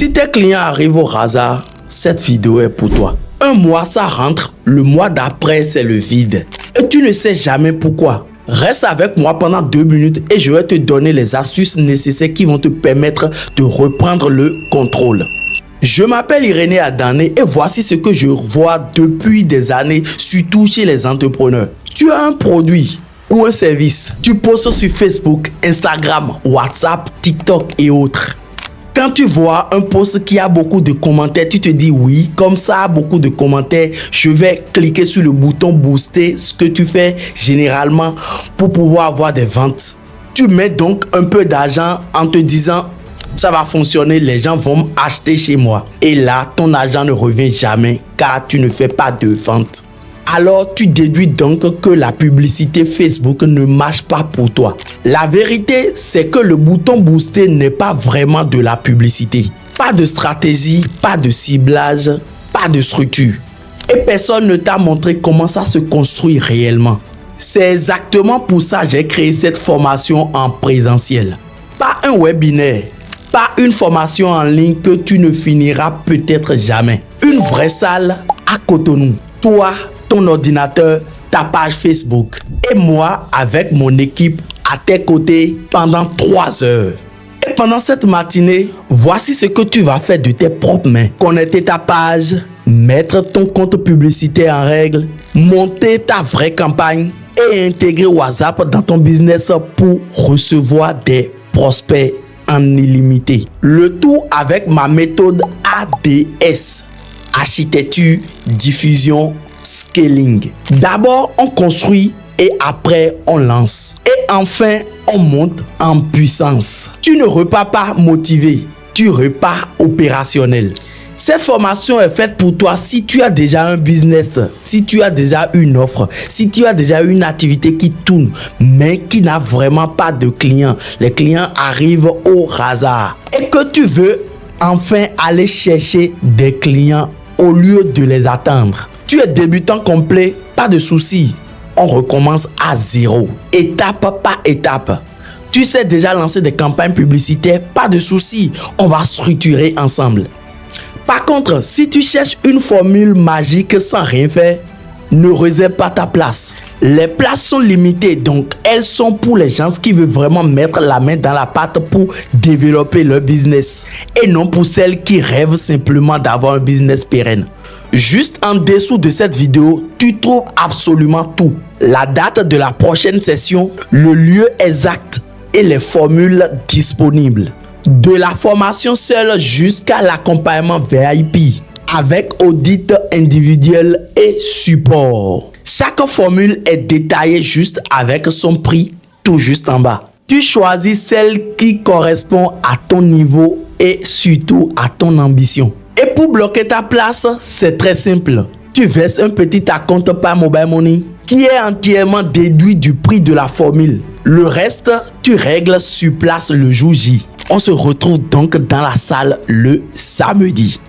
Si tes clients arrivent au hasard, cette vidéo est pour toi. Un mois, ça rentre. Le mois d'après, c'est le vide. Et tu ne sais jamais pourquoi. Reste avec moi pendant 2 minutes et je vais te donner les astuces nécessaires qui vont te permettre de reprendre le contrôle. Je m'appelle Irénée Adané et voici ce que je vois depuis des années, surtout chez les entrepreneurs. Tu as un produit ou un service. Tu postes sur Facebook, Instagram, WhatsApp, TikTok et autres. Quand tu vois un post qui a beaucoup de commentaires, tu te dis oui, comme ça a beaucoup de commentaires, je vais cliquer sur le bouton booster, ce que tu fais généralement pour pouvoir avoir des ventes. Tu mets donc un peu d'argent en te disant ça va fonctionner, les gens vont acheter chez moi. Et là, ton argent ne revient jamais car tu ne fais pas de vente. Alors, tu déduis donc que la publicité Facebook ne marche pas pour toi. La vérité, c'est que le bouton booster n'est pas vraiment de la publicité. Pas de stratégie, pas de ciblage, pas de structure. Et personne ne t'a montré comment ça se construit réellement. C'est exactement pour ça que j'ai créé cette formation en présentiel. Pas un webinaire, pas une formation en ligne que tu ne finiras peut-être jamais. Une vraie salle à Cotonou. Toi, ton ordinateur, ta page Facebook et moi avec mon équipe à tes côtés pendant 3 heures. Et pendant cette matinée, voici ce que tu vas faire de tes propres mains. Connecter ta page, mettre ton compte publicitaire en règle, monter ta vraie campagne et intégrer WhatsApp dans ton business pour recevoir des prospects en illimité. Le tout avec ma méthode ADS. Architecture, diffusion, scaling. D'abord, on construit et après, on lance. Et enfin, on monte en puissance. Tu ne repars pas motivé, tu repars opérationnel. Cette formation est faite pour toi si tu as déjà un business, si tu as déjà une offre, si tu as déjà une activité qui tourne, mais qui n'a vraiment pas de clients. Les clients arrivent au hasard. Et que tu veux enfin aller chercher des clients au lieu de les attendre. Tu es débutant complet, pas de souci. On recommence à zéro, étape par étape. Tu sais déjà lancer des campagnes publicitaires, pas de souci. On va structurer ensemble. Par contre, si tu cherches une formule magique sans rien faire, ne réserve pas ta place. Les places sont limitées, donc elles sont pour les gens qui veulent vraiment mettre la main dans la pâte pour développer leur business et non pour celles qui rêvent simplement d'avoir un business pérenne. Juste en dessous de cette vidéo, tu trouves absolument tout. La date de la prochaine session, le lieu exact et les formules disponibles. De la formation seule jusqu'à l'accompagnement VIP avec audit individuel et support. Chaque formule est détaillée juste avec son prix tout juste en bas. Tu choisis celle qui correspond à ton niveau et surtout à ton ambition. Et pour bloquer ta place, c'est très simple. Tu verses un petit acompte par mobile money qui est entièrement déduit du prix de la formule. Le reste, tu règles sur place le jour J. On se retrouve donc dans la salle le samedi.